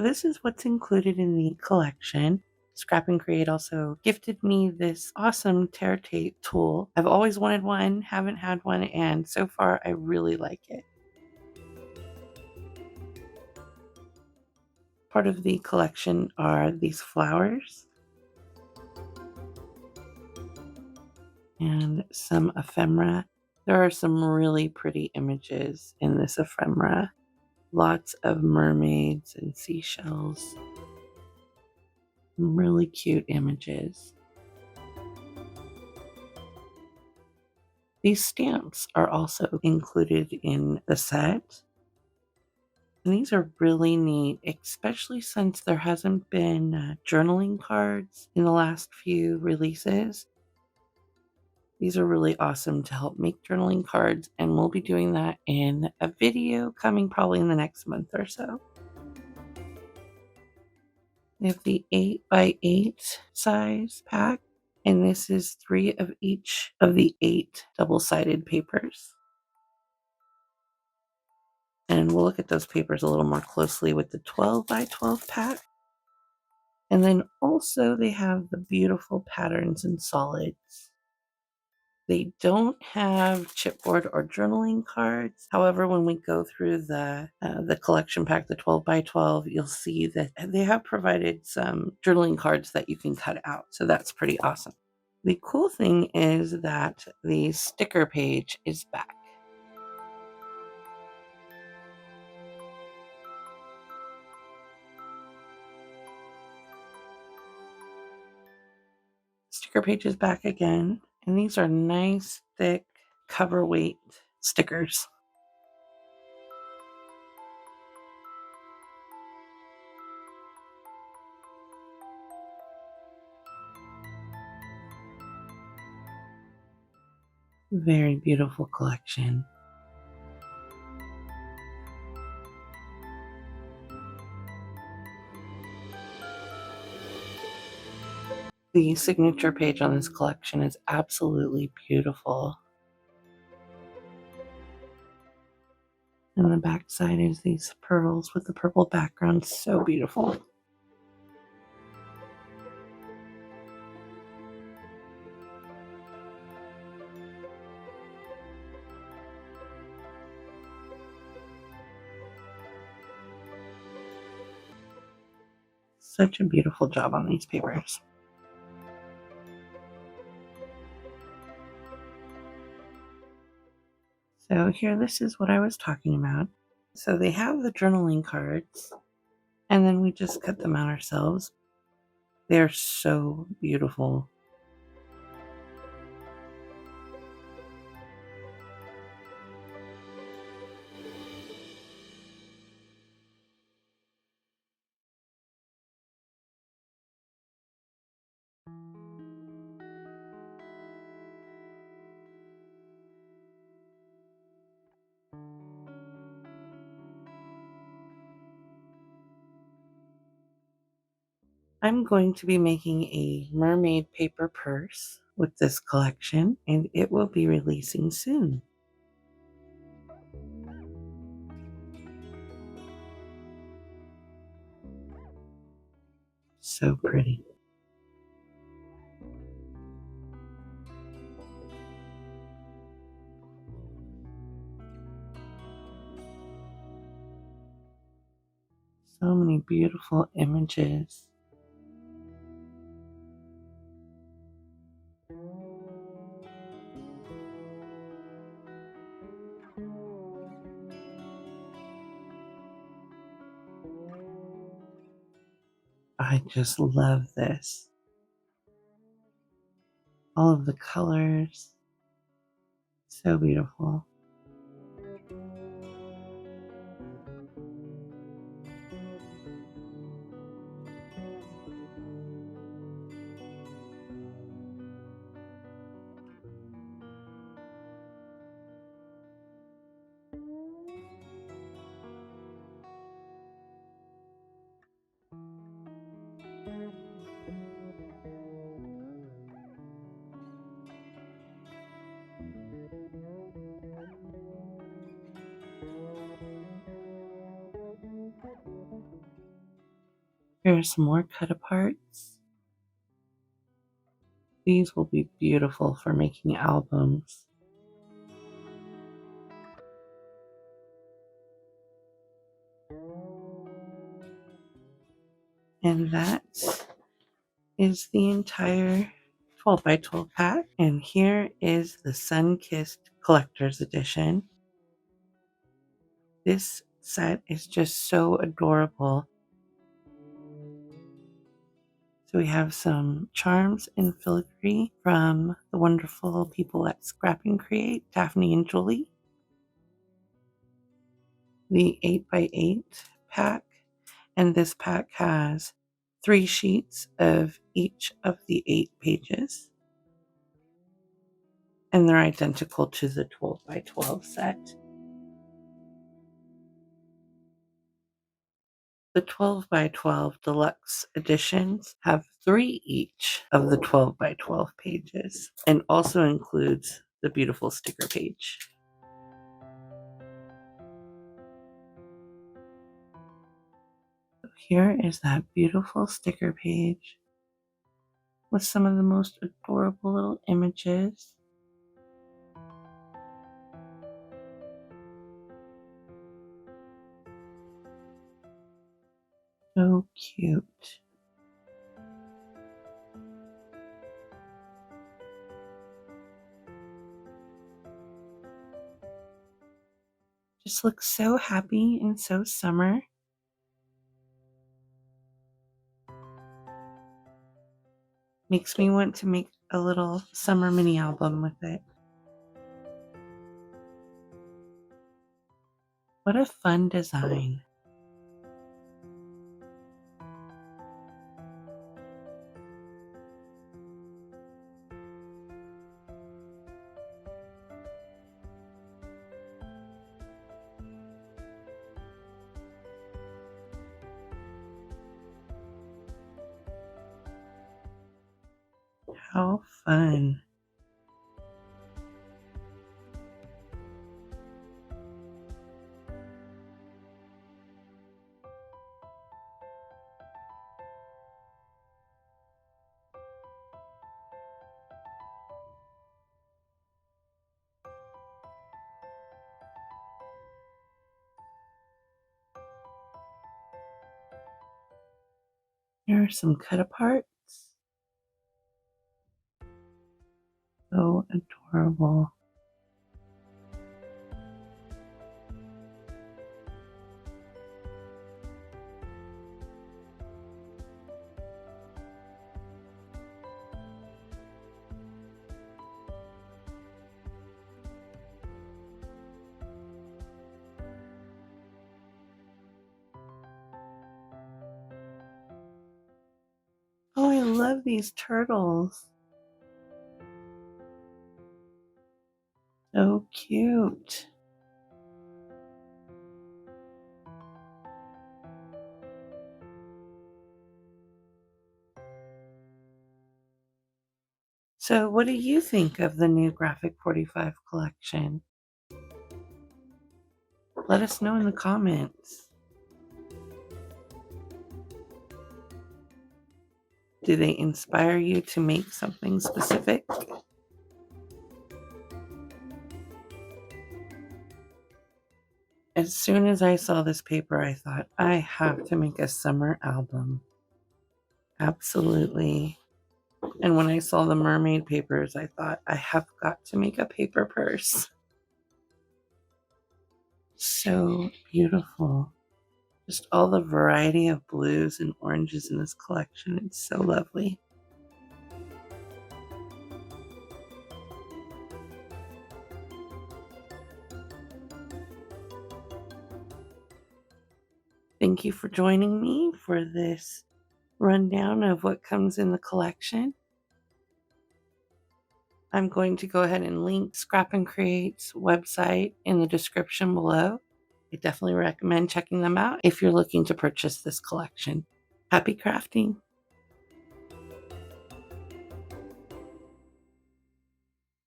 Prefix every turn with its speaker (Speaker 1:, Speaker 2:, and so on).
Speaker 1: this is what's included in the collection. Scrap and Create also gifted me this awesome tear tape tool. I've always wanted one, haven't had one, and so far I really like it. Part of the collection are these flowers and some ephemera. There are some really pretty images in this ephemera. Lots of mermaids and seashells. Some really cute images. These stamps are also included in the set. And these are really neat, especially since there hasn't been journaling cards in the last few releases. These are really awesome to help make journaling cards, and we'll be doing that in a video coming probably in the next month or so. We have the 8x8 size pack, and this is 3 of each of the 8 double-sided papers. And we'll look at those papers a little more closely with the 12x12 pack. And then also they have the beautiful patterns and solids. They don't have chipboard or journaling cards. However, when we go through the collection pack, the 12x12, you'll see that they have provided some journaling cards that you can cut out. So that's pretty awesome. The cool thing is that the sticker page is back. Sticker page is back again, and these are nice, thick, cover weight stickers. Very beautiful collection. The signature page on this collection is absolutely beautiful. And the back side is these pearls with the purple background. So beautiful. Such a beautiful job on these papers. So here, this is what I was talking about. So they have the journaling cards, and then we just cut them out ourselves. They're so beautiful. I'm going to be making a mermaid paper purse with this collection, and it will be releasing soon. So pretty. So many beautiful images. I just love this. All of the colors. So beautiful. Here are some more cut aparts. These will be beautiful for making albums. And that is the entire 12 by 12 pack. And here is the Sunkissed Collector's Edition. This set is just so adorable. So we have some charms in filigree from the wonderful people at scrapncreate, Daphne and Julie. The 8x8 pack, and this pack has 3 sheets of each of the 8 pages, and they're identical to the 12 by 12 set. The 12 by 12 deluxe editions have 3 each of the 12 by 12 pages, and also includes the beautiful sticker page. Here is that beautiful sticker page with some of the most adorable little images. So cute. Just looks so happy and so summer. Makes me want to make a little summer mini album with it. What a fun design. How fun. Here are some cut aparts. So adorable. Oh, I love these turtles. So cute. So what do you think of the new Graphic 45 collection? Let us know in the comments. Do they inspire you to make something specific? As soon as I saw this paper, I thought, I have to make a summer album. Absolutely. And when I saw the mermaid papers, I thought, I have got to make a paper purse. So beautiful. Just all the variety of blues and oranges in this collection. It's so lovely. Thank you for joining me for this rundown of what comes in the collection. I'm going to go ahead and link Scrap and Create's website in the description below. I definitely recommend checking them out if you're looking to purchase this collection. Happy crafting!